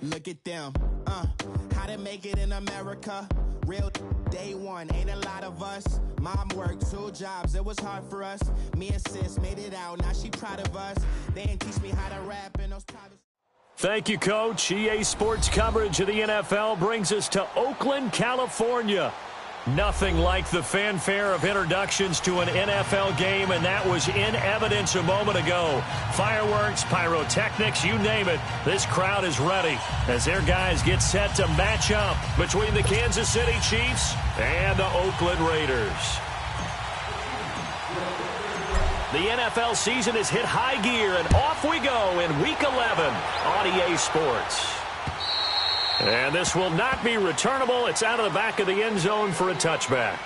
Look at them, how to make it in America. Real day one, ain't a lot of us. Mom worked 2 jobs, it was hard for us. Me and sis made it out, now she proud of us. They didn't teach me how to rap in those private... Thank you, Coach. EA Sports coverage of the NFL brings us to Oakland, California. Nothing like the fanfare of introductions to an NFL game, and that was in evidence a moment ago. Fireworks, pyrotechnics, you name it. This crowd is ready as their guys get set to match up between the Kansas City Chiefs and the Oakland Raiders. The NFL season has hit high gear, and off we go in Week 11 on EA Sports. And this will not be returnable. It's out of the back of the end zone for a touchback.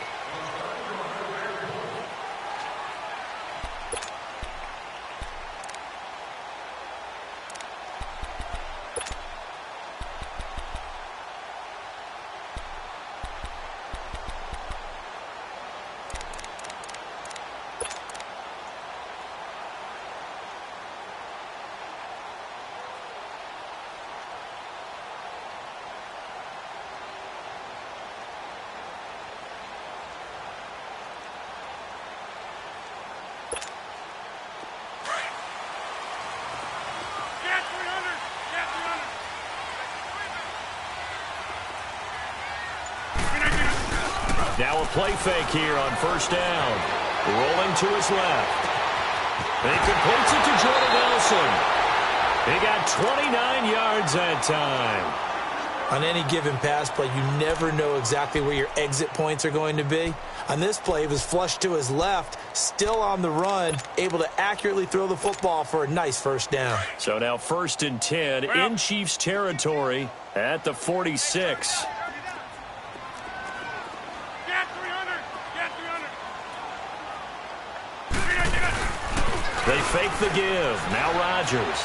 Now a play fake here on first down. Rolling to his left. He completes it to Jordan Nelson. He got 29 yards that time. On any given pass play, you never know exactly where your exit points are going to be. On this play, he was flushed to his left, still on the run, able to accurately throw the football for a nice first down. So now 1st and 10 in Chiefs territory at the 46. They fake the give. Now Rodgers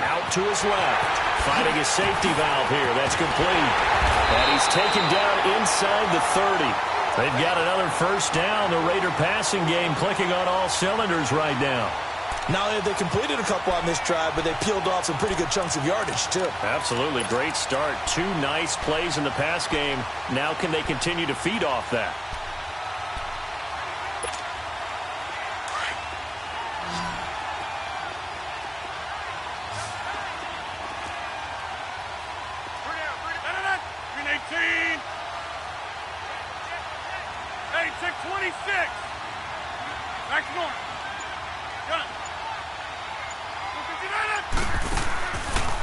out to his left. Finding his safety valve here. That's complete. And he's taken down inside the 30. They've got another first down. The Raider passing game clicking on all cylinders right now. Not only have they completed a couple on this drive, but they peeled off some pretty good chunks of yardage, too. Absolutely. Great start. 2 nice plays in the pass game. Now can they continue to feed off that?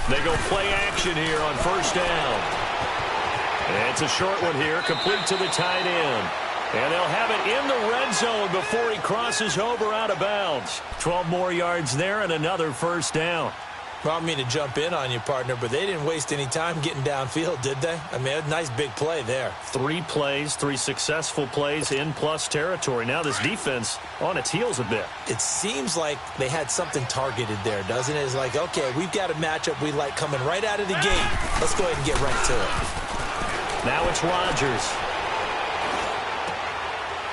They go play action here on first down. It's a short one here, complete to the tight end. And they'll have it in the red zone before he crosses over out of bounds. 12 more yards there and another first down. Well, I don't mean to jump in on you, partner, but they didn't waste any time getting downfield, did they? I mean, a nice big play there. 3 plays, 3 successful plays in plus territory. Now this defense on its heels a bit. It seems like they had something targeted there, doesn't it? It's like, okay, we've got a matchup we like coming right out of the gate. Let's go ahead and get right to it. Now it's Rodgers.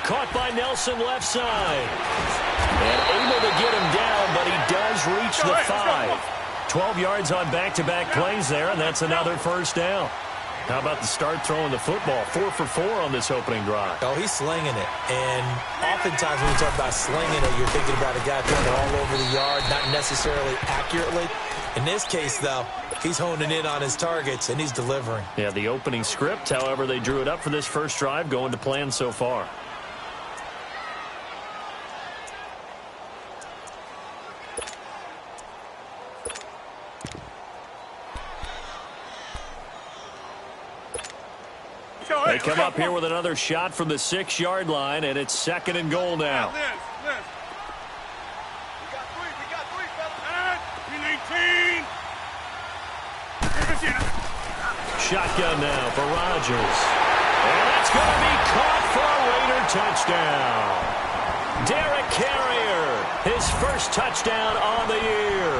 Caught by Nelson left side. And able to get him down, but he does reach the 5. 12 yards on back-to-back plays there, and that's another first down. How about the start throwing the football? 4 for 4 on this opening drive. Oh, he's slinging it. And oftentimes when you talk about slinging it, you're thinking about a guy throwing it all over the yard, not necessarily accurately. In this case, though, he's honing in on his targets, and he's delivering. Yeah, the opening script, however, they drew it up for this first drive, going to plan so far. They come up here with another shot from the 6-yard line, and it's 2nd and goal now. We got three, fellas. 18. Shotgun now for Rodgers. And that's going to be caught for a Raider touchdown. Derek Carrier, his first touchdown on the year.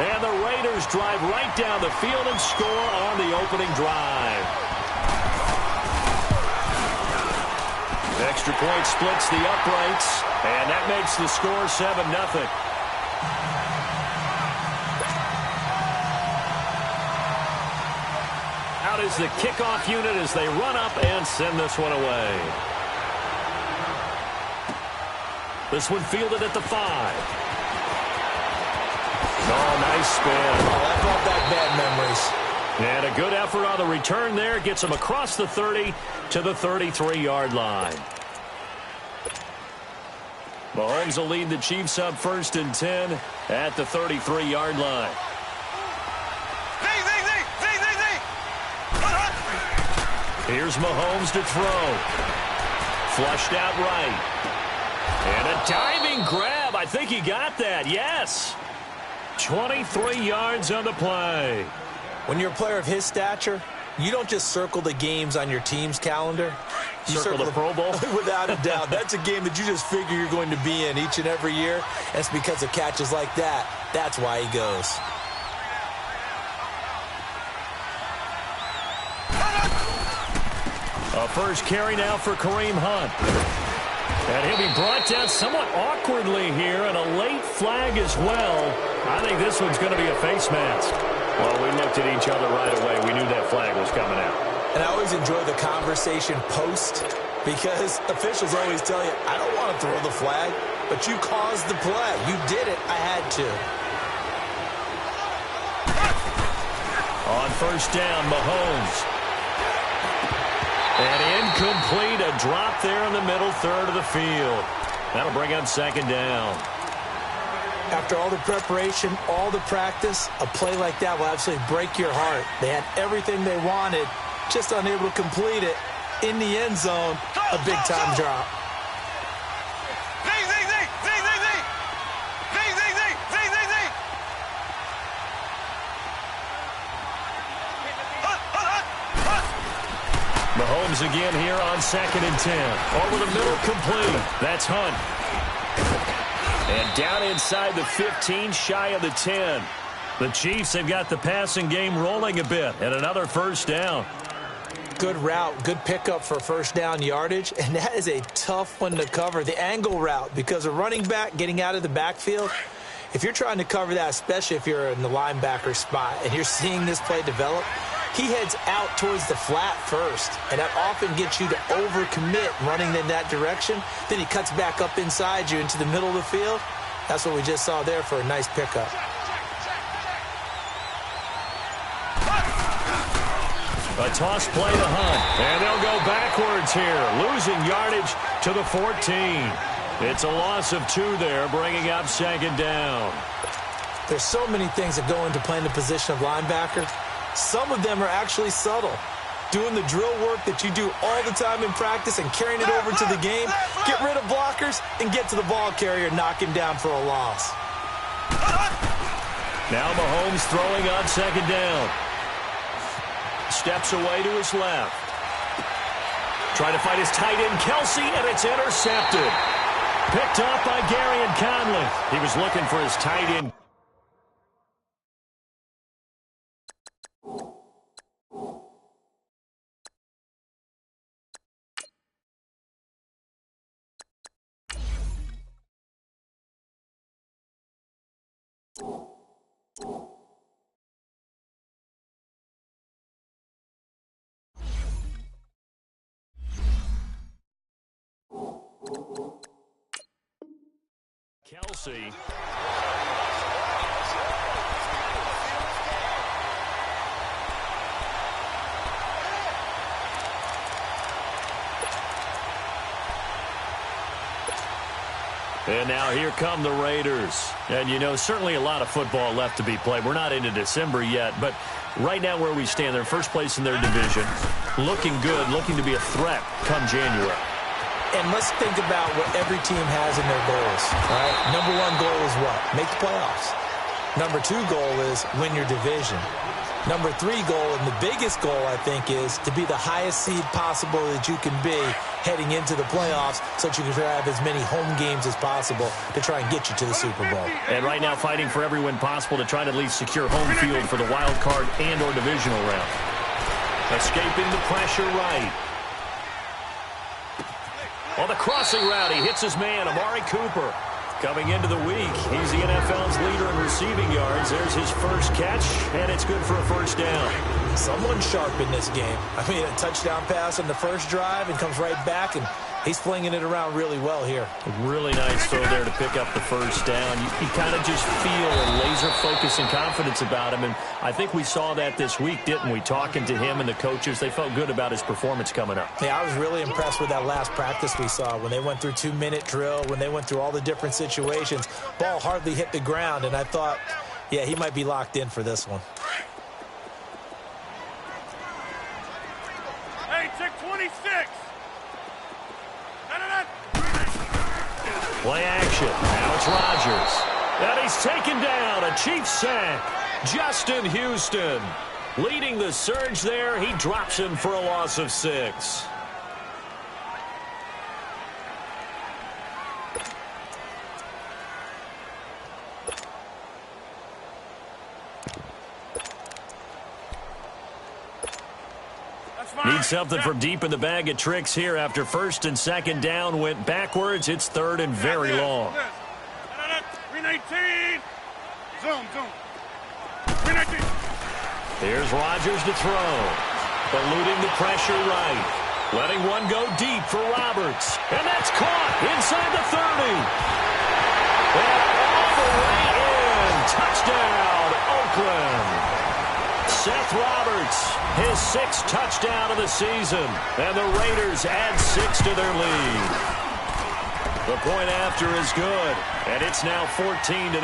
And the Raiders drive right down the field and score on the opening drive. Extra point splits the uprights, and that makes the score 7-0. is the kickoff unit as they run up and send this one away. This one fielded at the 5. Oh, nice spin. Oh, that brought back bad memories. And a good effort on the return there. Gets him across the 30 to the 33-yard line. Mahomes will lead the Chiefs up 1st and 10 at the 33-yard line. Here's Mahomes to throw. Flushed out right. And a diving grab. I think he got that. Yes. 23 yards on the play. When you're a player of his stature, you don't just circle the games on your team's calendar. You circle the Pro Bowl? Without a doubt. That's a game that you just figure you're going to be in each and every year. And it's because of catches like that. That's why he goes. A first carry now for Kareem Hunt. And he'll be brought down somewhat awkwardly here, and a late flag as well. I think this one's going to be a face mask. Well, we looked at each other right away. We knew that flag was coming out. And I always enjoy the conversation post, because officials always tell you, I don't want to throw the flag, but you caused the play. You did it. I had to. On first down, Mahomes. And incomplete, a drop there in the middle third of the field. That'll bring up 2nd down. After all the preparation, all the practice, a play like that will absolutely break your heart. They had everything they wanted, just unable to complete it. In the end zone, a big-time drop. Mahomes again here on 2nd and 10. Over the middle, complete. That's Hunt. And down inside the 15, shy of the 10. The Chiefs have got the passing game rolling a bit, and another first down. Good route, good pickup for first down yardage, and that is a tough one to cover. The angle route, because a running back getting out of the backfield, if you're trying to cover that, especially if you're in the linebacker spot and you're seeing this play develop, he heads out towards the flat first, and that often gets you to overcommit running in that direction. Then he cuts back up inside you into the middle of the field. That's what we just saw there for a nice pickup. A toss play to Hunt, and they'll go backwards here, losing yardage to the 14. It's a loss of 2 there, bringing up 2nd down. There's so many things that go into playing the position of linebacker. Some of them are actually subtle. Doing the drill work that you do all the time in practice and carrying it over to the game. Get rid of blockers and get to the ball carrier, knock him down for a loss. Now Mahomes throwing on 2nd down. Steps away to his left. Trying to find his tight end, Kelsey, and it's intercepted. Picked off by Gary and Conley. He was looking for his tight end. Kelsey. And now here come the Raiders. And, you know, certainly a lot of football left to be played. We're not into December yet, but right now where we stand, they're first place in their division. Looking good, looking to be a threat come January. And let's think about what every team has in their goals. All right? Number 1 goal is what? Make the playoffs. Number 2 goal is win your division. Number 3 goal, and the biggest goal, I think, is to be the highest seed possible that you can be heading into the playoffs so that you can have as many home games as possible to try and get you to the Super Bowl. And right now fighting for every win possible to try to at least secure home field for the wild card and or divisional round. Escaping the pressure right. On the crossing route, he hits his man, Amari Cooper. Coming into the week, he's the NFL's leader in receiving yards. There's his first catch, and it's good for a first down. Someone sharp in this game. I mean, a touchdown pass on the first drive and comes right back, and he's flinging it around really well here. A really nice throw there to pick up the first down. You kind of just feel a laser focus and confidence about him, and I think we saw that this week, didn't we? Talking to him and the coaches, they felt good about his performance coming up. Yeah, I was really impressed with that last practice we saw when they went through 2-minute drill, when they went through all the different situations. Ball hardly hit the ground, and I thought, yeah, he might be locked in for this one. Hey, check 26. Play action. Now it's Rodgers. And he's taken down. A Chiefs sack. Justin Houston leading the surge there. He drops him for a loss of 6. Need something from deep in the bag of tricks here after first and second down went backwards. It's third and very long. 319. Zoom. 319. Here's Rodgers to throw. Eluding the pressure right. Letting one go deep for Roberts. And that's caught inside the 30. And all the way in. Touchdown, Oakland. Seth Roberts, his 6th touchdown of the season, and the Raiders add 6 to their lead. The point after is good, and it's now 14-0.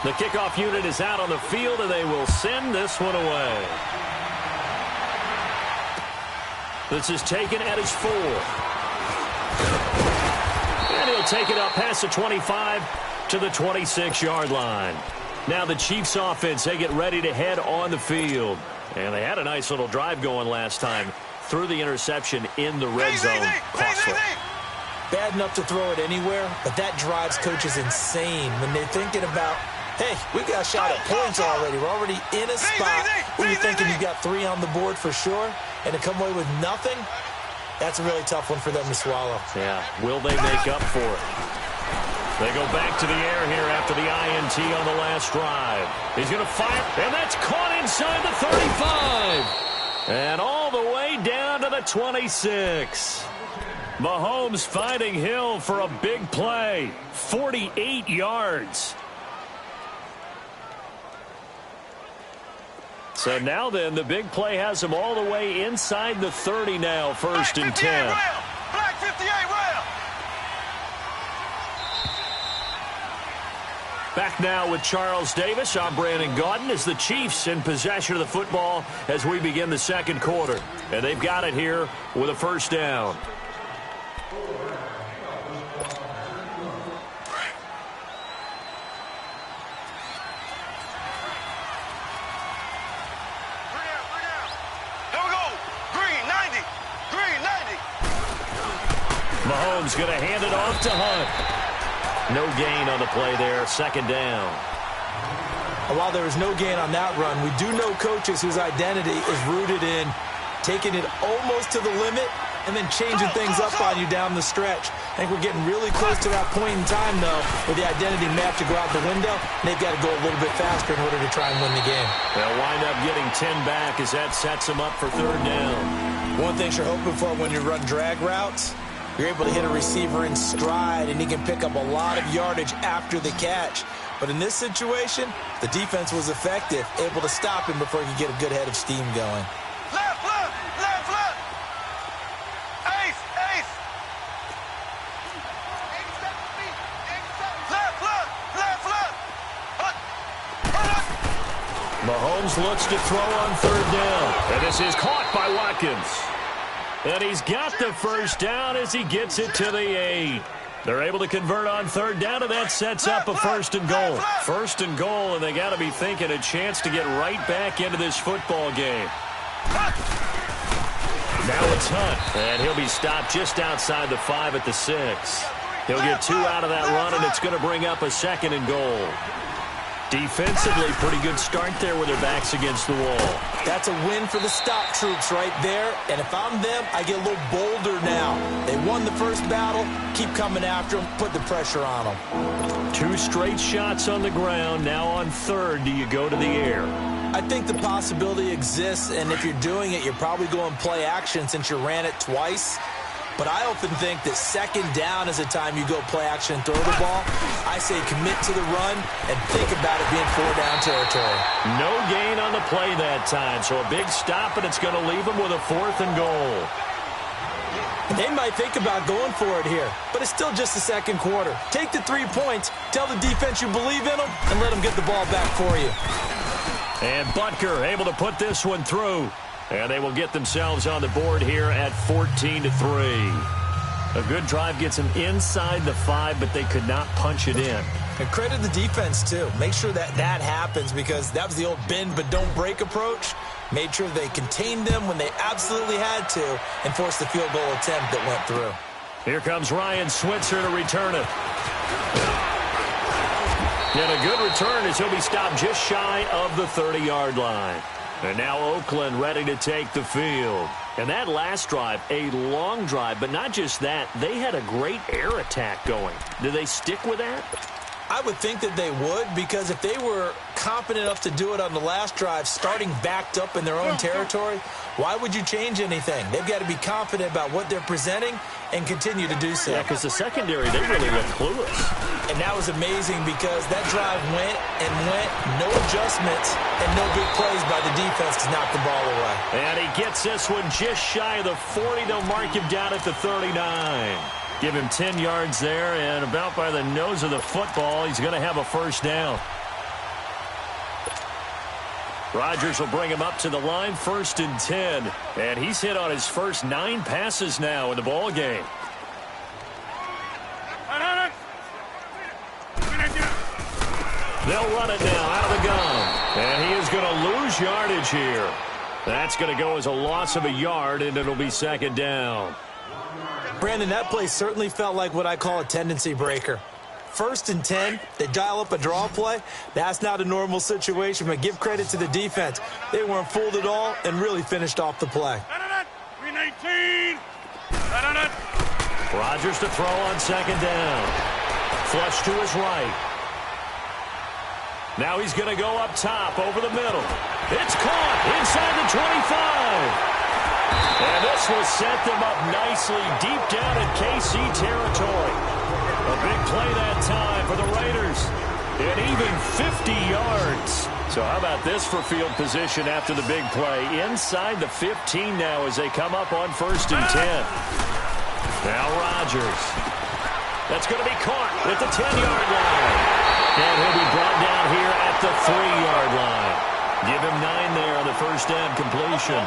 The kickoff unit is out on the field, and they will send this one away. This is taken at his 4. And he'll take it up past the 25 to the 26-yard line. Now the Chiefs offense, they get ready to head on the field. And they had a nice little drive going last time through the interception in the red zone. Costly. Bad enough to throw it anywhere, but that drives coaches insane when they're thinking about, hey, we got a shot at points already. We're already in a spot where you're thinking you've got 3 on the board for sure, and to come away with nothing, that's a really tough one for them to swallow. Yeah, will they make up for it? They go back to the air here after the INT on the last drive. He's going to fire, and that's caught inside the 35. And all the way down to the 26. Mahomes finding Hill for a big play. 48 yards. So now then, the big play has him all the way inside the 30 now, first and 10. Black 58 rail. Back now with Charles Davis. I'm Brandon Gaudin as the Chiefs in possession of the football as we begin the second quarter. And they've got it here with a first down. Mahomes going to hand it off to Hunt. No gain on the play there, second down. While there is no gain on that run, we do know coaches whose identity is rooted in taking it almost to the limit and then changing things up on you down the stretch. I think we're getting really close to that point in time, though, where the identity may have to go out the window, and they've got to go a little bit faster in order to try and win the game. They'll wind up getting 10 back as that sets them up for third down. One thing you're hoping for when you run drag routes, you're able to hit a receiver in stride, and he can pick up a lot of yardage after the catch. But in this situation, the defense was effective, able to stop him before he could get a good head of steam going. Left. Ace. Left. Mahomes looks to throw on third down. And this is caught by Watkins. And he's got the first down as he gets it to the 8. They're able to convert on third down, and that sets up a first and goal. First and goal, and they got to be thinking a chance to get right back into this football game. Now it's Hunt, and he'll be stopped just outside the 5 at the 6. He'll get 2 out of that run, and it's going to bring up a second and goal. Defensively, pretty good start there with their backs against the wall. That's a win for the stop troops right there. And if I'm them, I get a little bolder now. They won the first battle. Keep coming after them. Put the pressure on them. 2 straight shots on the ground. Now on third, do you go to the air? I think the possibility exists, and if you're doing it, you're probably going play action since you ran it twice. But I often think that second down is a time you go play action and throw the ball. I say commit to the run and think about it being 4-down territory. No gain on the play that time, so a big stop, and it's going to leave them with a 4th and goal. They might think about going for it here, but it's still just the second quarter. Take the 3 points, tell the defense you believe in them, and let them get the ball back for you. And Butker able to put this one through. And they will get themselves on the board here at 14-3. A good drive gets them inside the 5, but they could not punch it in. And credit the defense, too. Make sure that happens because that was the old bend but don't break approach. Made sure they contained them when they absolutely had to and forced the field goal attempt that went through. Here comes Ryan Switzer to return it. And a good return as he'll be stopped just shy of the 30-yard line. And now Oakland ready to take the field. And that last drive, a long drive, but not just that. They had a great air attack going. Do they stick with that? I would think that they would, because if they were confident enough to do it on the last drive, starting backed up in their own territory, why would you change anything? They've got to be confident about what they're presenting and continue to do so. Yeah, because the secondary, they really looked clueless. And that was amazing because that drive went and went, no adjustments, and no big plays by the defense to knock the ball away. And he gets this one just shy of the 40. They'll mark him down at the 39. Give him 10 yards there, and about by the nose of the football, he's going to have a first down. Rodgers will bring him up to the line, 1st and 10. And he's hit on his first 9 passes now in the ball game. They'll run it now out of the gun. And he is going to lose yardage here. That's going to go as a loss of a yard, and it'll be 2nd down. Brandon, that play certainly felt like what I call a tendency breaker. 1st and 10, they dial up a draw play. That's not a normal situation, but give credit to the defense. They weren't fooled at all and really finished off the play. Rodgers to throw on 2nd down. Flush to his right. Now he's going to go up top over the middle. It's caught inside the 25. And this will set them up nicely deep down in KC territory. A big play that time for the Raiders. And even 50 yards. So how about this for field position after the big play? Inside the 15 now as they come up on 1st and 10. Now Rodgers. That's going to be caught at the 10-yard line. And he'll be brought down here at the 3-yard line. Give him 9 there on the first down completion.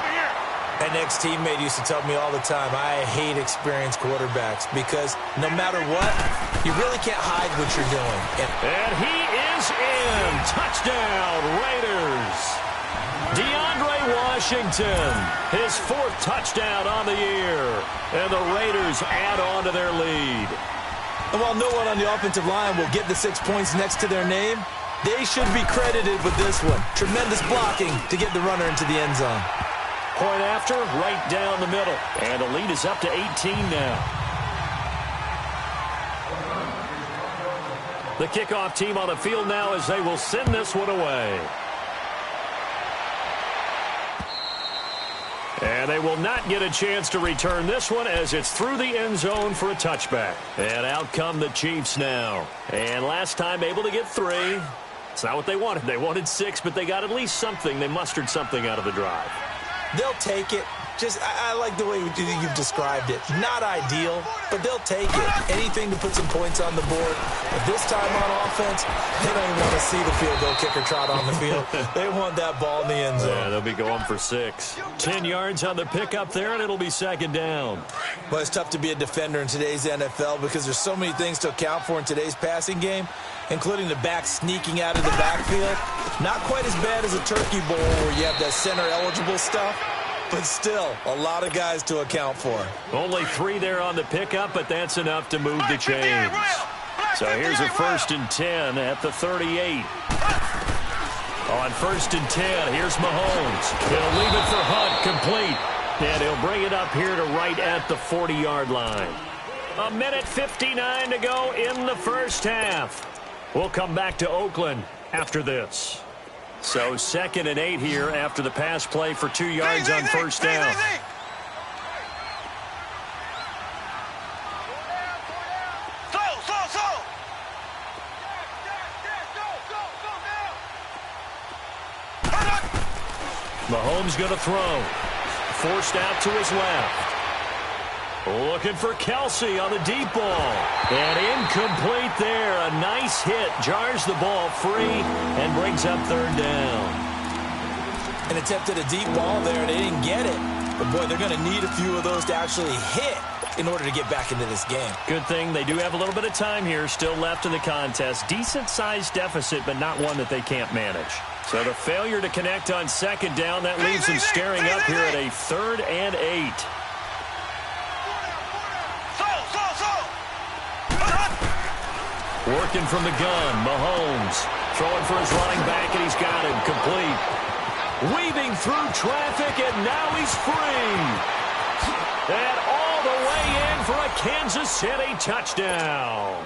An ex-teammate used to tell me all the time, I hate experienced quarterbacks because no matter what, you really can't hide what you're doing. And he is in. Touchdown, Raiders. DeAndre Washington, his 4th touchdown on the year. And the Raiders add on to their lead. And while no one on the offensive line will get the 6 points next to their name, they should be credited with this one. Tremendous blocking to get the runner into the end zone. Point after, right down the middle. And the lead is up to 18 now. The kickoff team on the field now as they will send this one away. And they will not get a chance to return this one as it's through the end zone for a touchback. And out come the Chiefs now. And last time able to get 3. It's not what they wanted. They wanted 6, but they got at least something. They mustered something out of the drive. They'll take it. I like the way you've described it. Not ideal, but they'll take it. Anything to put some points on the board. But this time on offense, they don't even want to see the field goal kicker trot on the field. They want that ball in the end zone. Yeah, they'll be going for 6. 10 yards on the pickup there, and it'll be 2nd down. Well, it's tough to be a defender in today's NFL because there's so many things to account for in today's passing game, including the back sneaking out of the backfield. Not quite as bad as a turkey bowl where you have that center-eligible stuff. But still, a lot of guys to account for. Only 3 there on the pickup, but that's enough to move the chains. So here's a 1st and 10 at the 38. On 1st and 10, here's Mahomes. He'll leave it for Hunt, complete. And he'll bring it up here to right at the 40-yard line. 1:59 to go in the first half. We'll come back to Oakland after this. So 2nd and 8 here after the pass play for 2 yards on first down. Mahomes going to throw. Forced out to his left. Looking for Kelsey on the deep ball. And incomplete there. A nice hit. Jars the ball free and brings up 3rd down. An attempt at a deep ball there. They didn't get it. But, boy, they're going to need a few of those to actually hit in order to get back into this game. Good thing they do have a little bit of time here still left in the contest. Decent-sized deficit, but not one that they can't manage. So the failure to connect on 2nd down, that leaves them staring up here at a 3rd and 8. Working from the gun, Mahomes throwing for his running back, and he's got him complete. Weaving through traffic, and now he's free. And all the way in for a Kansas City touchdown.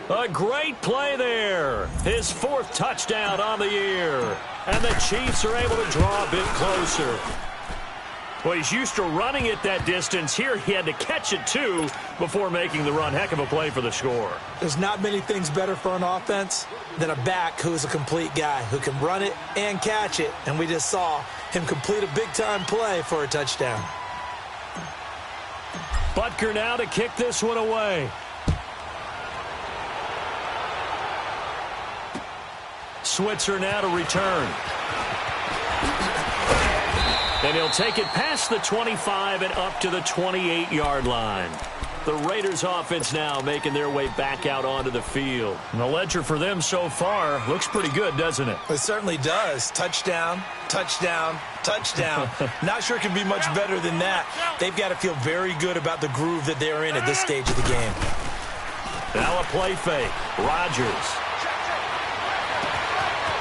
A great play there. His 4th touchdown on the year. And the Chiefs are able to draw a bit closer. Well, he's used to running it that distance. Here he had to catch it, too, before making the run. Heck of a play for the score. There's not many things better for an offense than a back who's a complete guy who can run it and catch it. And we just saw him complete a big-time play for a touchdown. Butker now to kick this one away. Switzer now to return. And he'll take it past the 25 and up to the 28-yard line. The Raiders offense now making their way back out onto the field. And the ledger for them so far looks pretty good, doesn't it? It certainly does. Touchdown, touchdown, touchdown. Not sure it can be much better than that. They've got to feel very good about the groove that they're in at this stage of the game. Now a play fake. Rodgers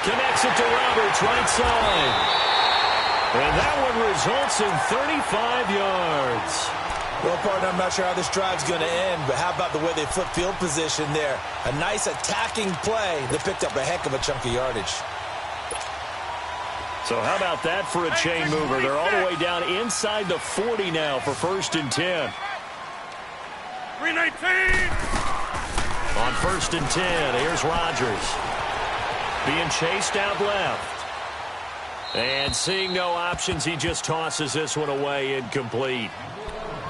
connects it to Roberts, right side. And that one results in 35 yards. Well, partner, I'm not sure how this drive's going to end, but how about the way they flip field position there? A nice attacking play that picked up a heck of a chunk of yardage. So how about that for a chain mover? They're all the way down inside the 40 now for 1st and 10. 319. On 1st and 10, here's Rodgers. Being chased out left. And seeing no options, he just tosses this one away, incomplete.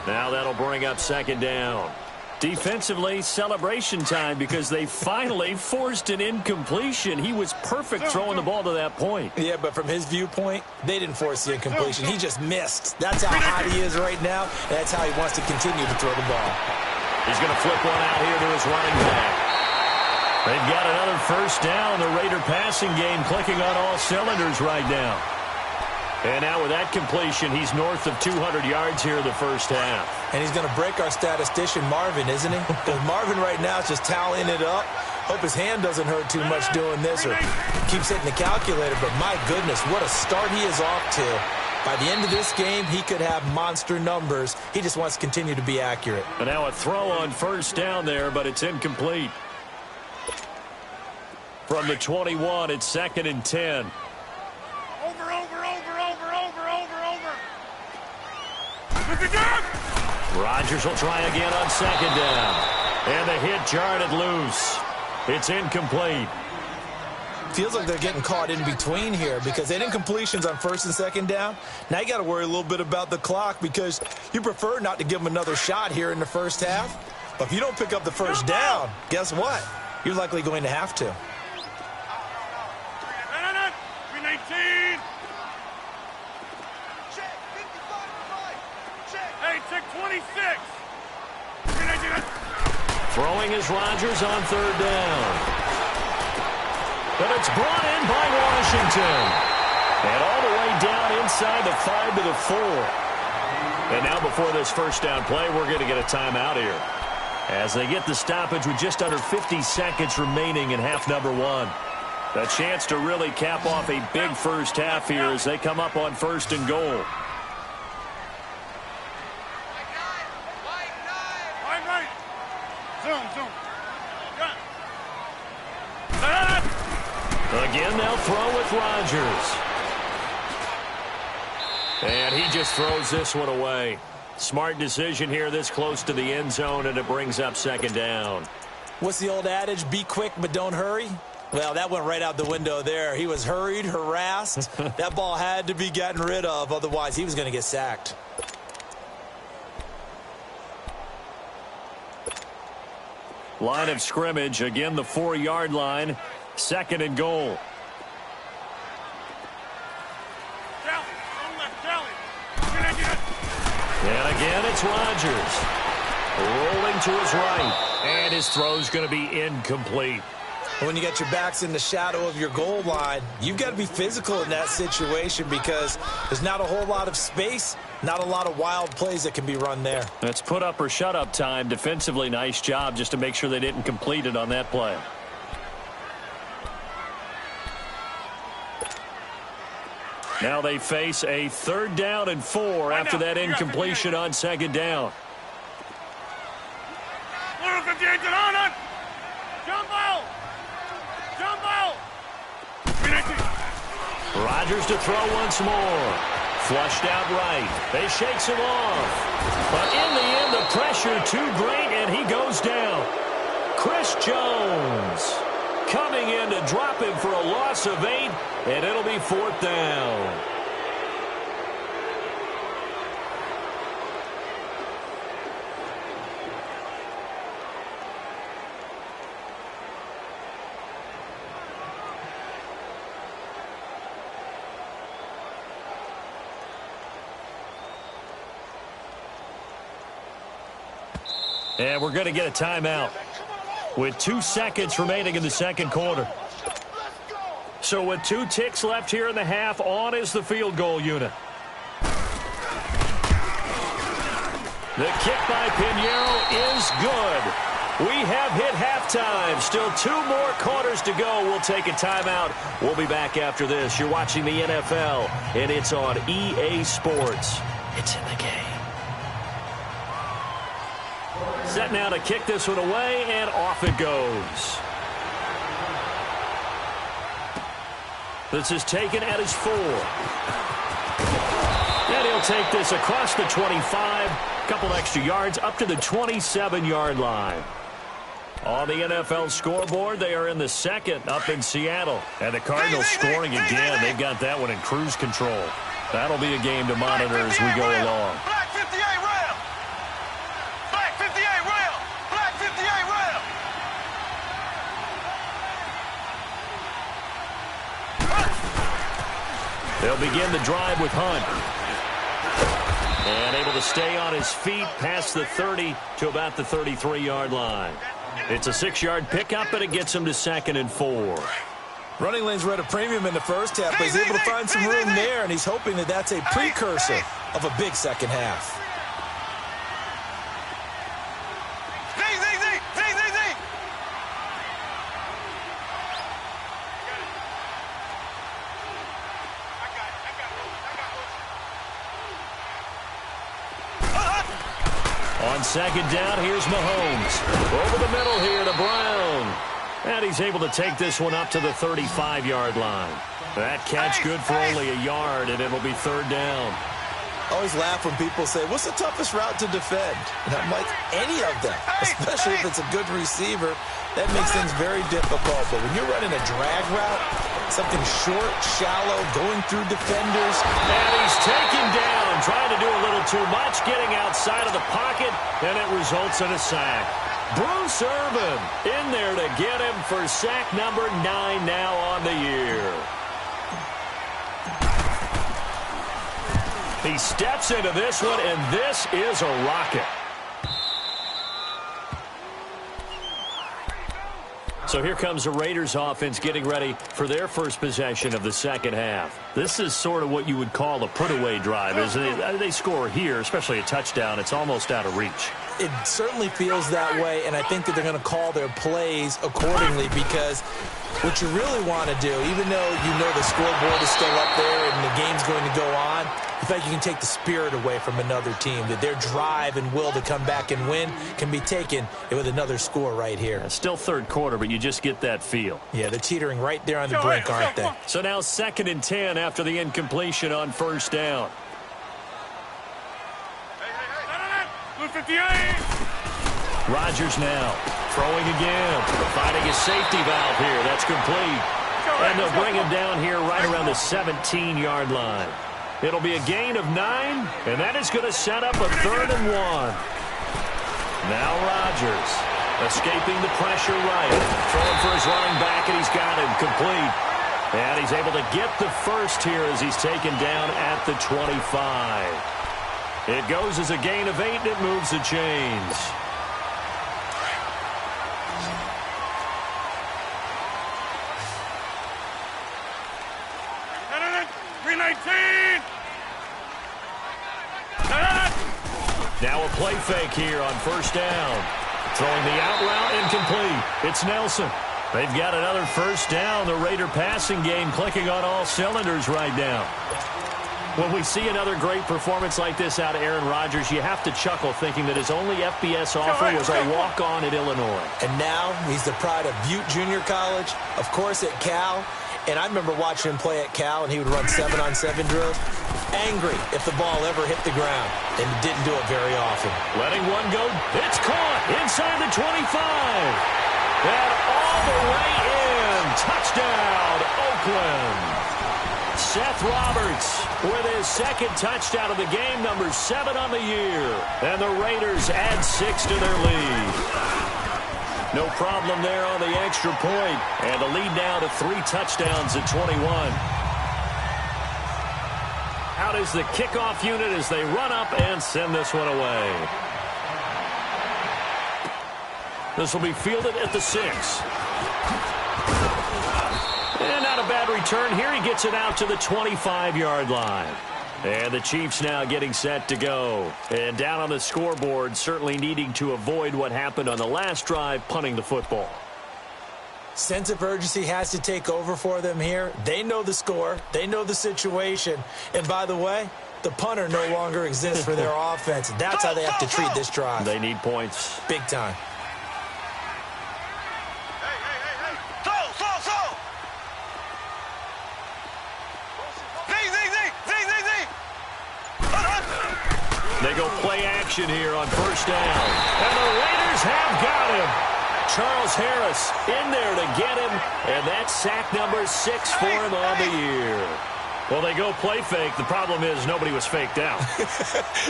Now that'll bring up 2nd down. Defensively, celebration time because they finally forced an incompletion. He was perfect throwing the ball to that point. Yeah, but from his viewpoint, they didn't force the incompletion. He just missed. That's how hot he is right now, and that's how he wants to continue to throw the ball. He's going to flip one out here to his running back. They've got another 1st down. The Raider passing game clicking on all cylinders right now. And now with that completion, he's north of 200 yards here in the first half. And he's going to break our statistician, Marvin, isn't he? Because Marvin right now is just tallying it up. Hope his hand doesn't hurt too much doing this or keeps hitting the calculator. But my goodness, what a start he is off to. By the end of this game, he could have monster numbers. He just wants to continue to be accurate. And now a throw on 1st down there, but it's incomplete. From the 21, it's 2nd and 10. Rodgers will try again on 2nd down. And the hit jarred it loose. It's incomplete. Feels like they're getting caught in between here because they didn't incompletions on 1st and 2nd down. Now you got to worry a little bit about the clock because you prefer not to give them another shot here in the first half. But if you don't pick up the 1st down, guess what? You're likely going to have to. 319. Check. 55. Check. Hey, check 26. 319. Throwing is Rodgers on 3rd down. But it's brought in by Washington. And all the way down inside the 5 to the 4. And now before this 1st down play, we're going to get a timeout here. As they get the stoppage with just under 50 seconds remaining in half number 1. A chance to really cap off a big first half here as they come up on 1st and goal. Again, they'll throw with Rodgers. And he just throws this one away. Smart decision here this close to the end zone, and it brings up 2nd down. What's the old adage? Be quick, but don't hurry. Well, that went right out the window there. He was hurried, harassed. That ball had to be gotten rid of. Otherwise, he was going to get sacked. Line of scrimmage. Again, the 4-yard line. 2nd and goal. And again, it's Rodgers. Rolling to his right. And his throw's going to be incomplete. When you get your backs in the shadow of your goal line, you've got to be physical in that situation because there's not a whole lot of space, not a lot of wild plays that can be run there. That's put up or shut up time. Defensively, nice job just to make sure they didn't complete it on that play. Now they face a 3rd down and 4 after that incompletion on 2nd down. Rodgers to throw once more. Flushed out right. They shakes him off. But in the end, the pressure too great, and he goes down. Chris Jones coming in to drop him for a loss of 8, and it'll be 4th down. And we're going to get a timeout with 2 seconds remaining in the 2nd quarter. So with 2 ticks left here in the half, on is the field goal unit. The kick by Pinheiro is good. We have hit halftime. Still 2 more quarters to go. We'll take a timeout. We'll be back after this. You're watching the NFL, and it's on EA Sports. It's in the game. Set now to kick this one away, and off it goes. This is taken at his 4. And he'll take this across the 25. A couple extra yards up to the 27-yard line. On the NFL scoreboard, they are in the 2nd up in Seattle. And the Cardinals scoring again. They've got that one in cruise control. That'll be a game to monitor as we go along. Black 58 Ram! Black 58 Ram! Black 58 Ram! They'll begin the drive with Hunt. And able to stay on his feet past the 30 to about the 33-yard line. It's a 6-yard pickup, and it gets him to 2nd and 4. Running lanes were at a premium in the first half, but he's able to find some room there, and he's hoping that that's a precursor of a big second half. On 2nd down, here's Mahomes. Over the middle here to Brown. And he's able to take this one up to the 35-yard line. That catch good for only a yard, and it'll be 3rd down. I always laugh when people say, what's the toughest route to defend? And I'm like, any of them, especially if it's a good receiver. That makes things very difficult. But when you're running a drag route, something short, shallow, going through defenders. And he's taken down, trying to do a little too much, getting outside of the pocket, and it results in a sack. Bruce Irvin in there to get him for sack number 9 now on the year. He steps into this one, and this is a rocket. So here comes the Raiders offense getting ready for their first possession of the second half. This is sort of what you would call a put-away drive, isn't it? They score here, especially a touchdown. It's almost out of reach. it certainly feels that way, and I think that they're going to call their plays accordingly, because what you really want to do, even though you know the scoreboard is still up there and the game's going to go on, in fact, you can take the spirit away from another team, that their drive and will to come back and win can be taken with another score right here. Yeah, still third quarter, but you just get that feel. Yeah, they're teetering right there on the brink, aren't they? So now 2nd and 10 after the incompletion on first down. 58. Rodgers now throwing again, finding his safety valve here. That's complete. And they'll bring him down here right around the 17-yard line. It'll be a gain of 9, and that is going to set up a 3rd and 1. Now Rodgers escaping the pressure right. Throwing for his running back, and he's got him complete. And he's able to get the first here as he's taken down at the 25. It goes as a gain of 8, and it moves the chains. Now a play fake here on first down. Throwing the out route, incomplete. It's Nelson. They've got another first down. The Raider passing game clicking on all cylinders right now. When we see another great performance like this out of Aaron Rodgers, you have to chuckle thinking that his only FBS offer was a walk-on at Illinois. And now he's the pride of Butte Junior College, of course at Cal. And I remember watching him play at Cal, and he would run 7-on-7 drills. Angry if the ball ever hit the ground, and he didn't do it very often. Letting one go. It's caught inside the 25. And all the way in. Touchdown, Oakland. Seth Roberts with his 2nd touchdown of the game, number 7 on the year. And the Raiders add 6 to their lead. No problem there on the extra point. And the lead now to 3 touchdowns at 21. Out is the kickoff unit as they run up and send this one away. This will be fielded at the 6. And not a bad return here. He gets it out to the 25-yard line. And the Chiefs now getting set to go. And down on the scoreboard, certainly needing to avoid what happened on the last drive, punting the football. Sense of urgency has to take over for them here. They know the score. They know the situation. And by the way, the punter no longer exists for their offense. That's how they have to treat this drive. They need points. Big time. They go play action here on first down. And the Raiders have got him. Charles Harris in there to get him. And that's sack number 6 for him on the year. Well, they go play fake. The problem is nobody was faked out.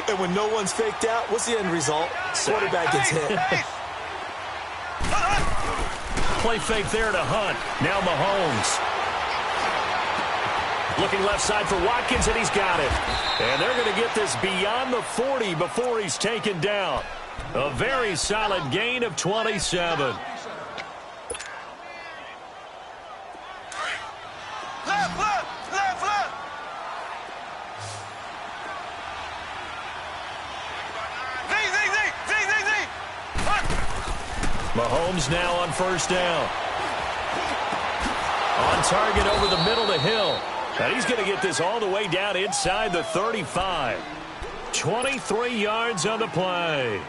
And when no one's faked out, what's the end result? Quarterback gets hit. Play fake there to Hunt. Now Mahomes. Looking left side for Watkins, and he's got it. And they're going to get this beyond the 40 before he's taken down. A very solid gain of 27. Left. Mahomes now on first down. On target over the middle to Hill. And he's going to get this all the way down inside the 35. 23 yards on the play.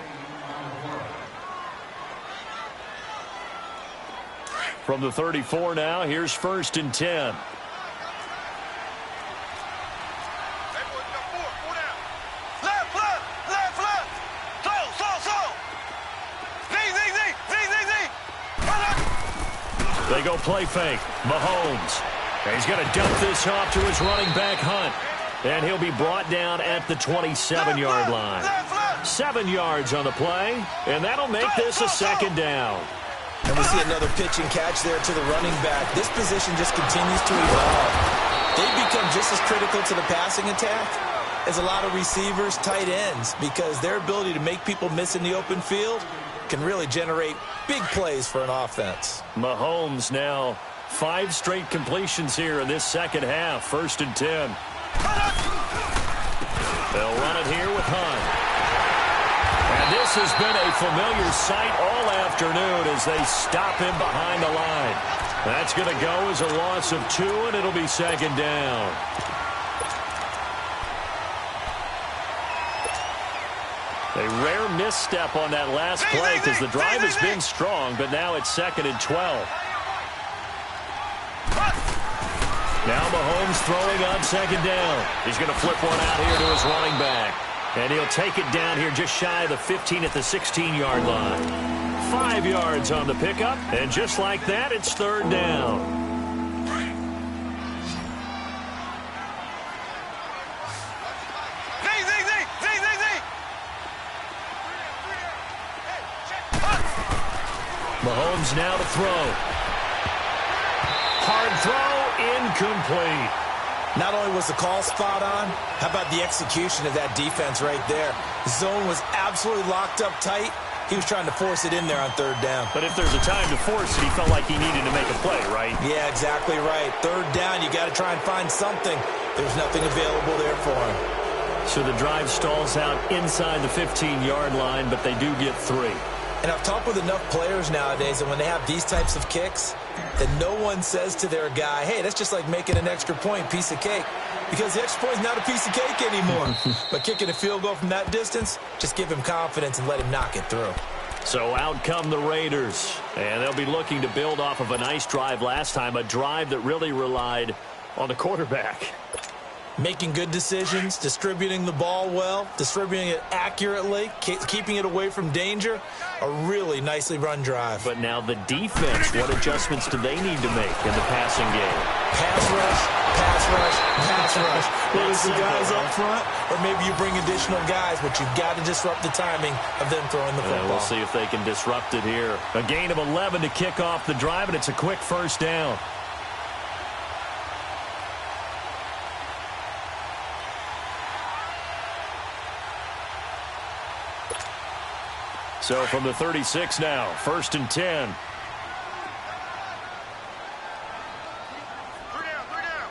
From the 34 now, here's 1st and 10. They go play fake. Mahomes. And he's going to dump this off to his running back, Hunt. And he'll be brought down at the 27-yard line. 7 yards on the play. And that'll make this a 2nd down. And we see another pitch and catch there to the running back. This position just continues to evolve. They become just as critical to the passing attack as a lot of receivers, tight ends, because their ability to make people miss in the open field can really generate big plays for an offense. Mahomes now 5 straight completions here in this second half. 1st and 10. They'll run it here with Hunt. And this has been a familiar sight all afternoon as they stop him behind the line. That's going to go as a loss of 2, and it'll be second down. A rare misstep on that last play because the drive has been strong, but now it's 2nd and 12. Now Mahomes throwing on 2nd down. He's going to flip one out here to his running back. And he'll take it down here just shy of the 15 at the 16-yard line. 5 yards on the pickup, and just like that, it's 3rd down. Mahomes now to throw. Hard throw, incomplete. Not only was the call spot on, how about the execution of that defense right there? The zone was absolutely locked up tight. He was trying to force it in there on 3rd down. But if there's a time to force it, he felt like he needed to make a play, right? Yeah, exactly right. 3rd down, you got to try and find something. There's nothing available there for him. So the drive stalls out inside the 15-yard line, but they do get 3. And I've talked with enough players nowadays that when they have these types of kicks, that no one says to their guy, hey, that's just like making an extra point, piece of cake. Because the extra point is not a piece of cake anymore. But kicking a field goal from that distance, just give him confidence and let him knock it through. So out come the Raiders. And they'll be looking to build off of a nice drive last time, a drive that really relied on the quarterback. Making good decisions, distributing the ball well, distributing it accurately, keeping it away from danger. A really nicely run drive. But now the defense, what adjustments do they need to make in the passing game? Pass rush, pass rush, pass rush. Whether it's the guys up front or maybe you bring additional guys, but you've got to disrupt the timing of them throwing the football. We'll see if they can disrupt it here. A gain of 11 to kick off the drive, and it's a quick 1st down. So from the 36 now, 1st and 10. 3 down.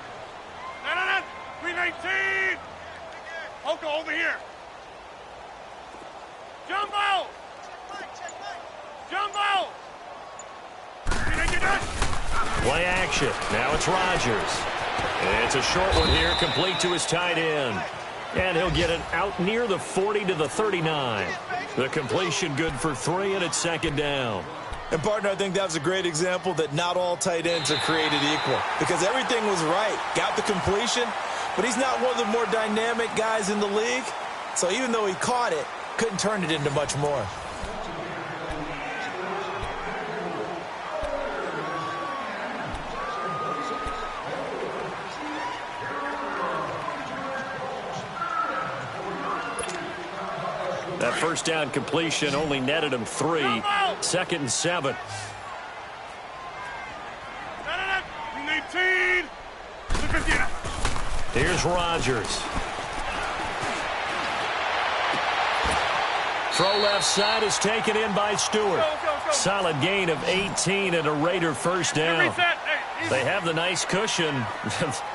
No. 319. Oko, over here. Jumbo. Jumbo. You done? Play action. Now it's Rodgers. It's a short one here, complete to his tight end. And he'll get it out near the 40 to the 39. The completion good for 3, and it's 2nd down. And, partner, I think that was a great example that not all tight ends are created equal. Because everything was right. Got the completion, but he's not one of the more dynamic guys in the league. So even though he caught it, couldn't turn it into much more. That 1st down completion only netted him 3. 2nd and 7. 19. Here's Rodgers. Throw left side is taken in by Stewart. Solid gain of 18 and a Raider 1st down. They have the nice cushion.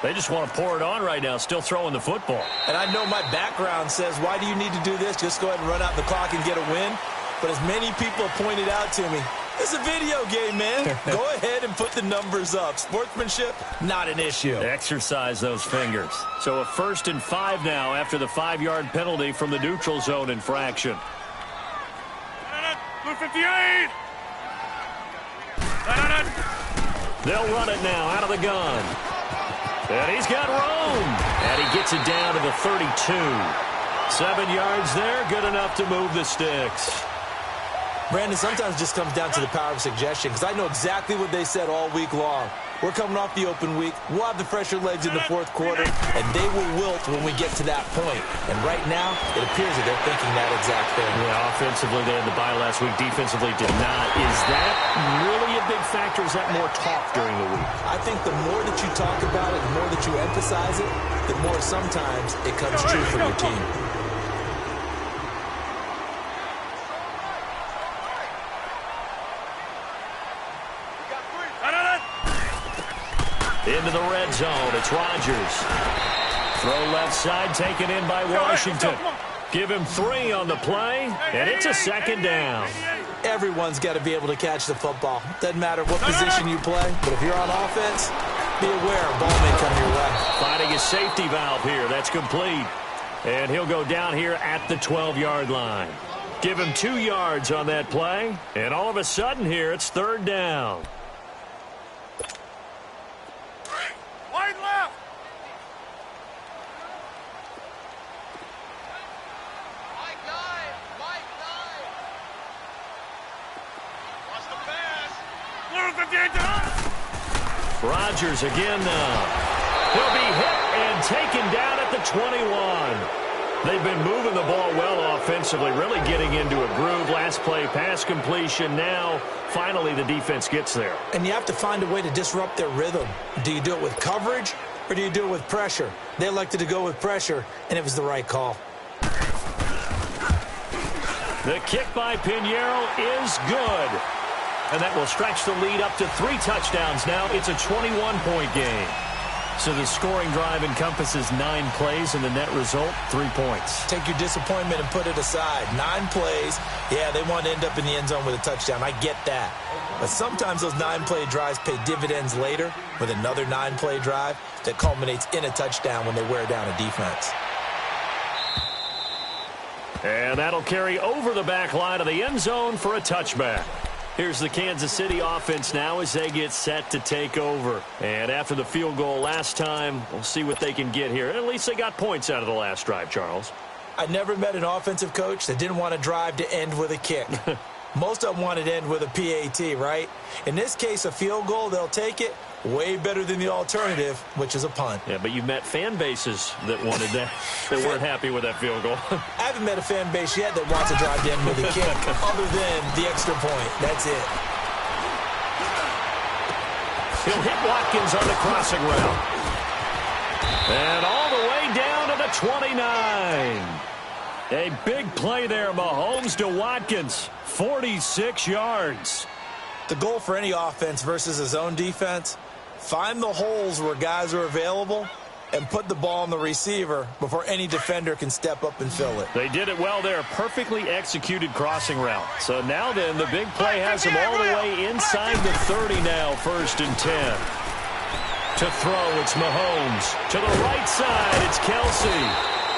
They just want to pour it on right now, still throwing the football. And I know my background says, why do you need to do this? Just go ahead and run out the clock and get a win. But as many people have pointed out to me, it's a video game, man. Go ahead and put the numbers up. Sportsmanship, not an issue. Exercise those fingers. So a 1st and 5 now after the 5-yard penalty from the neutral zone infraction. 58. They'll run it now out of the gun. And he's got room. And he gets it down to the 32. 7 yards there, good enough to move the sticks. Brandon, sometimes it just comes down to the power of suggestion, because I know exactly what they said all week long. We're coming off the open week. We'll have the fresher legs in the 4th quarter, and they will wilt when we get to that point. And right now, it appears that they're thinking that exact thing. Yeah, offensively, they had the bye last week. Defensively, did not. Is that really a big factor? Is that more talk during the week? I think the more that you talk about it, the more that you emphasize it, the more sometimes it comes true for your team. Into the red zone. It's Rodgers. Throw left side taken in by Washington. Give him 3 on the play, and it's a second down. Everyone's got to be able to catch the football. Doesn't matter what position you play, but if you're on offense, be aware a ball may come your way. Finding a safety valve here. That's complete. And he'll go down here at the 12-yard line. Give him 2 yards on that play, and all of a sudden here it's 3rd down. Wide left. Watch the pass. Rodgers again now. He'll be hit and taken down at the 21. They've been moving the ball well offensively, really getting into a groove. Last play, pass completion. Now, finally, the defense gets there. And you have to find a way to disrupt their rhythm. Do you do it with coverage, or do you do it with pressure? They elected to go with pressure, and it was the right call. The kick by Pinheiro is good. And that will stretch the lead up to 3 touchdowns now. It's a 21-point game. So the scoring drive encompasses 9 plays, and the net result, 3 points. Take your disappointment and put it aside. 9 plays. Yeah, they want to end up in the end zone with a touchdown. I get that. But sometimes those 9-play drives pay dividends later with another 9-play drive that culminates in a touchdown when they wear down a defense. And that'll carry over the back line of the end zone for a touchback. Here's the Kansas City offense now as they get set to take over. And after the field goal last time, we'll see what they can get here. At least they got points out of the last drive, Charles. I never met an offensive coach that didn't want to drive to end with a kick. Most of them wanted to end with a PAT, right? In this case, a field goal, they'll take it. Way better than the alternative, which is a punt. Yeah, but you met fan bases that wanted that, that weren't happy with that field goal. I haven't met a fan base yet that wants to drive to end with a kick, other than the extra point. That's it. He'll hit Watkins on the crossing route. And all the way down to the 29. A big play there, Mahomes to Watkins. 46 yards. The goal for any offense versus his own defense, find the holes where guys are available and put the ball on the receiver before any defender can step up and fill it. They did it well there. Perfectly executed crossing route. So now then, the big play has him all the way inside the 30 now, 1st and 10. To throw, it's Mahomes. To the right side, it's Kelsey.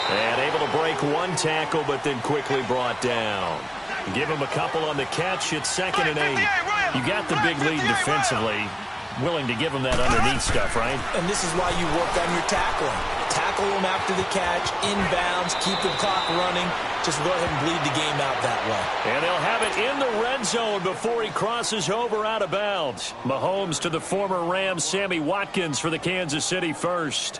And able to break 1 tackle, but then quickly brought down. Give him a couple on the catch. It's 2nd and 8. You got the big lead defensively. Willing to give him that underneath stuff, right? And this is why you work on your tackling. Tackle him after the catch, inbounds, keep the clock running. Just go ahead and bleed the game out that way. And they'll have it in the red zone before he crosses over out of bounds. Mahomes to the former Rams, Sammy Watkins for the Kansas City first.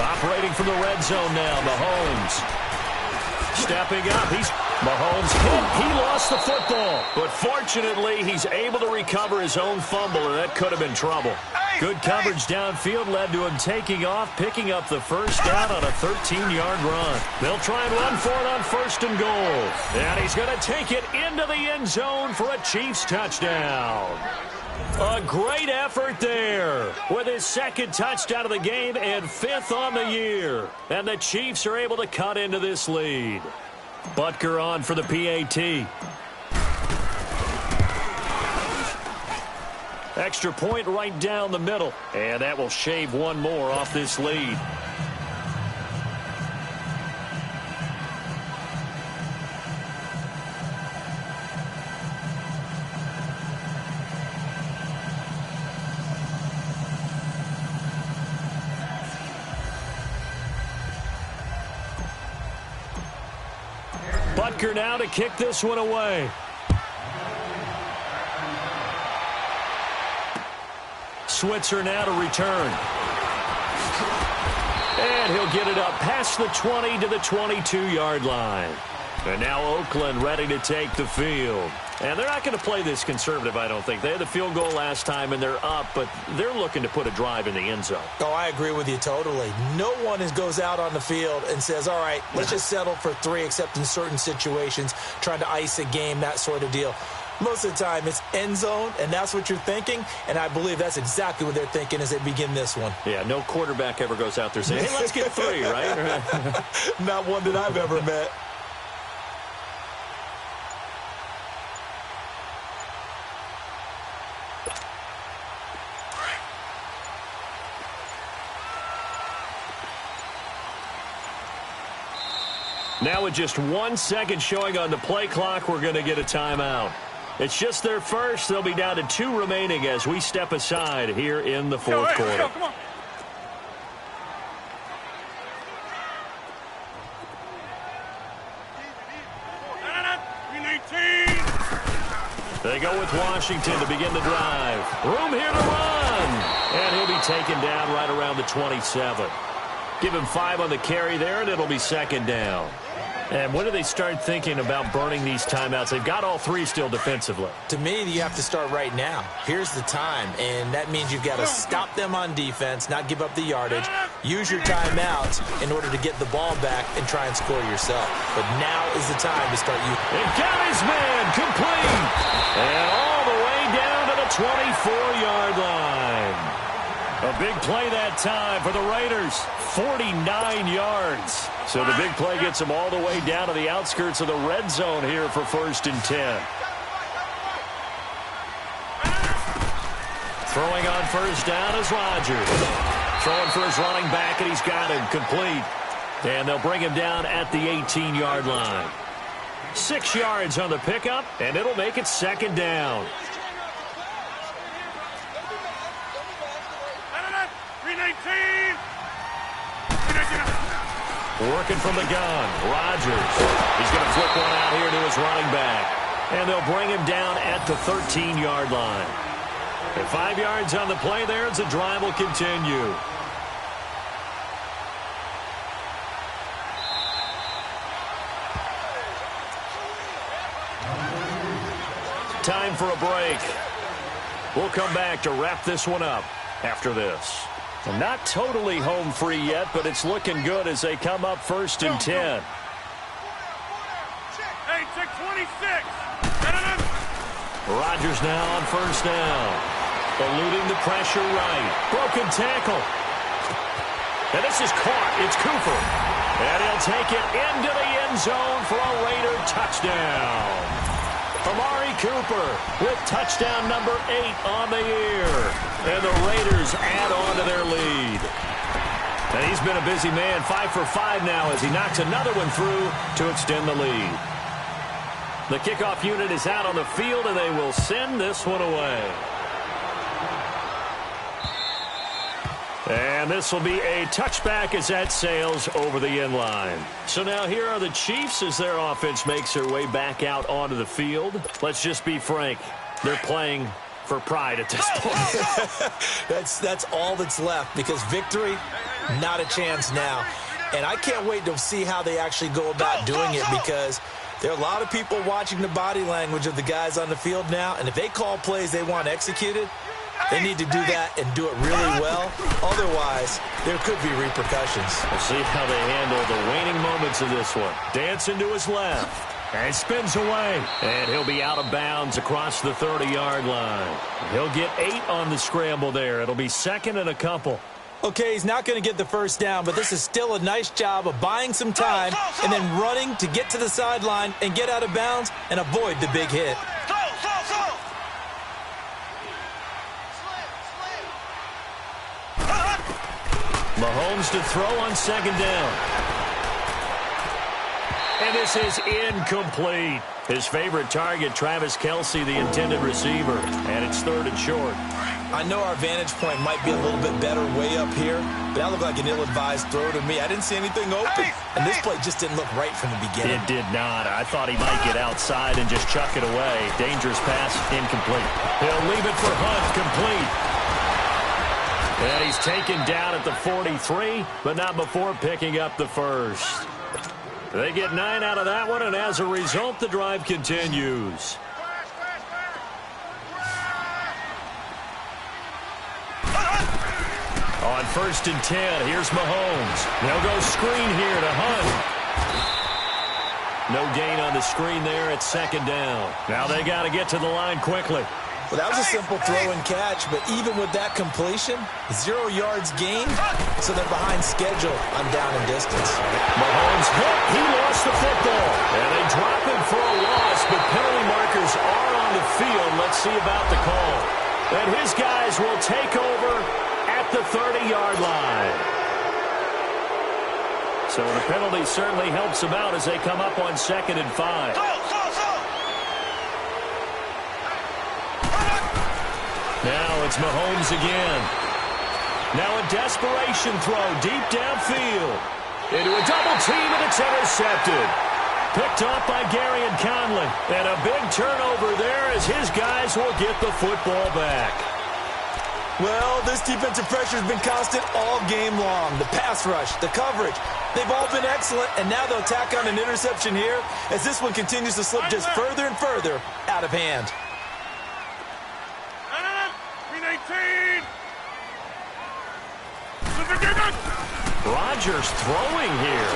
Operating from the red zone now, Mahomes. Stepping up, Mahomes hit. He lost the football. But fortunately, he's able to recover his own fumble, and that could have been trouble. Good coverage downfield led to him taking off, picking up the first down on a 13-yard run. They'll try and run for it on 1st and goal. And he's going to take it into the end zone for a Chiefs touchdown. A great effort there with his 2nd touchdown of the game and 5th on the year. And the Chiefs are able to cut into this lead. Butker on for the PAT. Extra point right down the middle. And that will shave 1 more off this lead. Butker now to kick this one away. Switzer now to return. And he'll get it up past the 20 to the 22-yard line. And now Oakland ready to take the field. And they're not going to play this conservative, I don't think. They had the field goal last time, and they're up, but they're looking to put a drive in the end zone. Oh, I agree with you totally. No one goes out on the field and says, all right, let's just settle for 3, except in certain situations, trying to ice a game, that sort of deal. Most of the time, it's end zone, and that's what you're thinking, and I believe that's exactly what they're thinking as they begin this one. Yeah, no quarterback ever goes out there saying, hey, let's get 3, right? Not one that I've ever met. Now with just 1 second showing on the play clock, we're going to get a timeout. It's just their first. They'll be down to 2 remaining as we step aside here in the fourth quarter. Let's go, come on. They go with Washington to begin the drive. Room here to run. And he'll be taken down right around the 27. Give him 5 on the carry there, and it'll be second down. And when do they start thinking about burning these timeouts? They've got all 3 still defensively. To me, you have to start right now. Here's the time, and that means you've got to stop them on defense, not give up the yardage, use your timeouts in order to get the ball back and try and score yourself. But now is the time to start using. And got his man complete. And all the way down to the 24-yard line. A big play that time for the Raiders, 49 yards. So the big play gets them all the way down to the outskirts of the red zone here for 1st and 10. Throwing on first down is Rodgers. Throwing for his running back, and he's got him complete. And they'll bring him down at the 18-yard line. 6 yards on the pickup, and it'll make it second down. Working from the gun, Rodgers. He's going to flip one out here to his running back. And they'll bring him down at the 13-yard line. And 5 yards on the play there as the drive will continue. Time for a break. We'll come back to wrap this one up after this. And not totally home free yet, but it's looking good as they come up 1st and 10. Hey, check 26. Rodgers now on first down. Eluding the pressure right. Broken tackle. And this is caught. It's Cooper. And he'll take it into the end zone for a Raider touchdown. Amari Cooper with touchdown number 8 on the year. And the Raiders add on to their lead. And he's been a busy man, 5 for 5 now as he knocks another one through to extend the lead. The kickoff unit is out on the field, and they will send this one away. And this will be a touchback as that sails over the end line. So now here are the Chiefs as their offense makes their way back out onto the field. Let's just be frank. They're playing for pride at this point. That's all that's left because victory, not a chance now. And I can't wait to see how they actually go about doing it because there are a lot of people watching the body language of the guys on the field now. And if they call plays they want executed, they need to do that and do it really well. Otherwise, there could be repercussions. We'll see how they handle the waning moments of this one. Dancing to his left. And spins away. And he'll be out of bounds across the 30-yard line. He'll get 8 on the scramble there. It'll be second and a couple. Okay, he's not going to get the first down, but this is still a nice job of buying some time and then running to get to the sideline and get out of bounds and avoid the big hit. Mahomes to throw on second down. And this is incomplete. His favorite target, Travis Kelce, the intended receiver. And it's 3rd and short. I know our vantage point might be a little bit better way up here, but that looked like an ill-advised throw to me. I didn't see anything open. And this play just didn't look right from the beginning. It did not. I thought he might get outside and just chuck it away. Dangerous pass, incomplete. He'll leave it for Hunt, complete. And he's taken down at the 43, but not before picking up the first. They get 9 out of that one, and as a result, the drive continues. On 1st and 10, here's Mahomes. They'll go screen here to Hunt. No gain on the screen there at 2nd down. Now they got to get to the line quickly. Well, that was a simple throw and catch, but even with that completion, 0 yards gained, so they're behind schedule on down and distance. Mahomes hit. He lost the football. And they drop him for a loss, but penalty markers are on the field. Let's see about the call. And his guys will take over at the 30-yard line. So the penalty certainly helps them out as they come up on 2nd and 5. Now it's Mahomes again. Now a desperation throw deep downfield. Into a double team, and it's intercepted. Picked off by Gary and Conley. And a big turnover there as his guys will get the football back. Well, this defensive pressure has been constant all game long. The pass rush, the coverage, they've all been excellent, and now they'll tack on an interception here as this one continues to slip just further and further out of hand. Rodgers throwing here.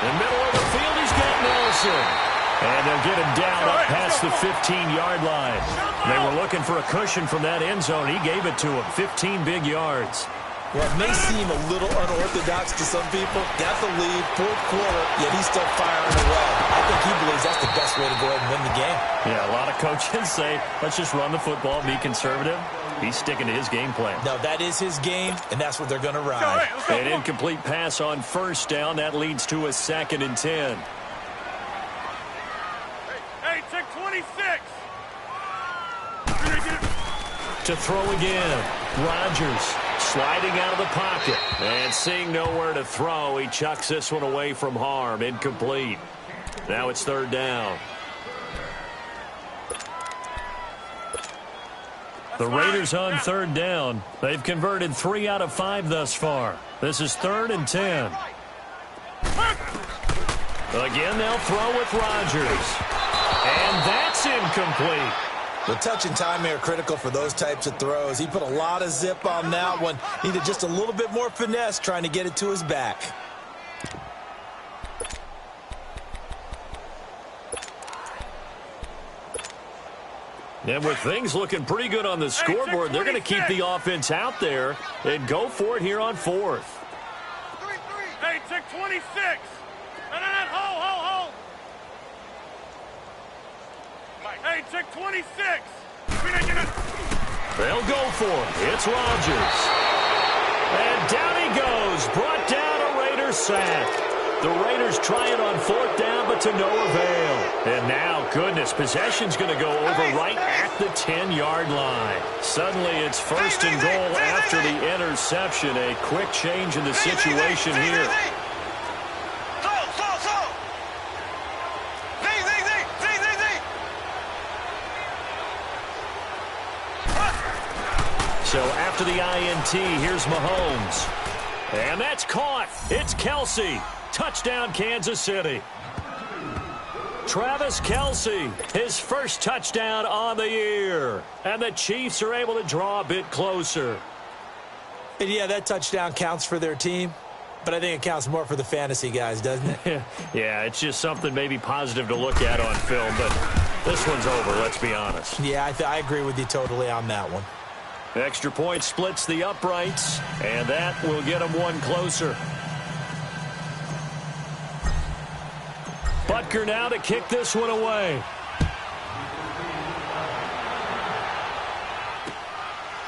In the middle of the field, he's got Nelson. And they'll get him down up past the 15-yard line. They were looking for a cushion from that end zone. He gave it to him. 15 big yards. Well, it may seem a little unorthodox to some people. Got the lead, 4th quarter, yet he's still firing away. I think he believes that's the best way to go ahead and win the game. Yeah, a lot of coaches say, let's just run the football, be conservative. He's sticking to his game plan. No, that is his game, and that's what they're going to ride. An incomplete pass on 1st down. That leads to a 2nd and 10. Hey, check 26. To throw again. Rodgers sliding out of the pocket. And seeing nowhere to throw, he chucks this one away from harm. Incomplete. Now it's 3rd down. The Raiders on 3rd down. They've converted 3 out of 5 thus far. This is 3rd and 10. Again, they'll throw with Rodgers. And that's incomplete. The touch and time are critical for those types of throws. He put a lot of zip on that one. Needed just a little bit more finesse trying to get it to his back. And with things looking pretty good on the scoreboard, they're going to keep the offense out there and go for it here on 4th. Hey, check 26. Hold. Hey, check 26. They'll go for it. It's Rodgers. And down he goes. Brought down a Raiders sack. The Raiders try it on 4th down, but to no avail. And now, goodness, possession's going to go over right at the 10-yard line. Suddenly, it's 1st and goal after the interception. A quick change in the situation here. So after the INT, here's Mahomes. And that's caught. It's Kelce. Touchdown, Kansas City. Travis Kelce, his first touchdown on the year. And the Chiefs are able to draw a bit closer. And yeah, that touchdown counts for their team, but I think it counts more for the fantasy guys, doesn't it? Yeah, it's just something maybe positive to look at on film, but this one's over, let's be honest. Yeah, I agree with you totally on that one. Extra point splits the uprights, and that will get them one closer. Butker now to kick this one away.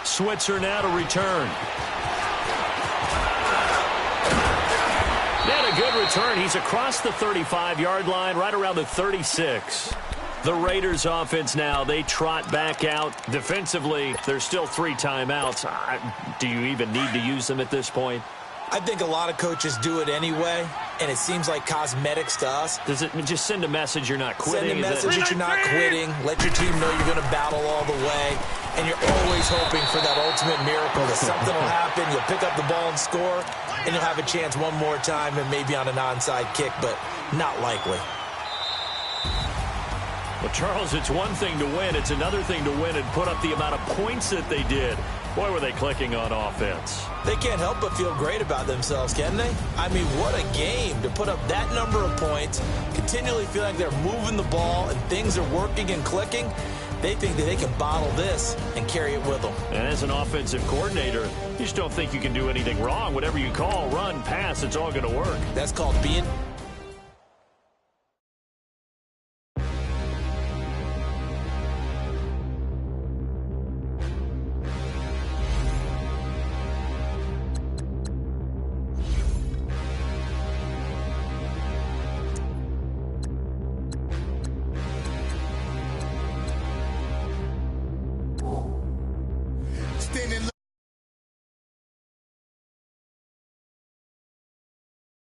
Switzer now to return. And a good return. He's across the 35-yard line, right around the 36. The Raiders offense now, they trot back out. Defensively, there's still 3 timeouts. Do you even need to use them at this point? I think a lot of coaches do it anyway, and it seems like cosmetics to us. Does it just send a message you're not quitting? Send a message that you're not quitting. Let your team know you're going to battle all the way, and you're always hoping for that ultimate miracle that something will happen, you'll pick up the ball and score, and you'll have a chance one more time and maybe on an onside kick, but not likely. Well, Charles, it's one thing to win. It's another thing to win and put up the amount of points that they did. Boy, were they clicking on offense. They can't help but feel great about themselves, can they? I mean, what a game to put up that number of points, continually feel like they're moving the ball and things are working and clicking. They think that they can bottle this and carry it with them. And as an offensive coordinator, you just don't think you can do anything wrong. Whatever you call, run, pass, it's all going to work. That's called being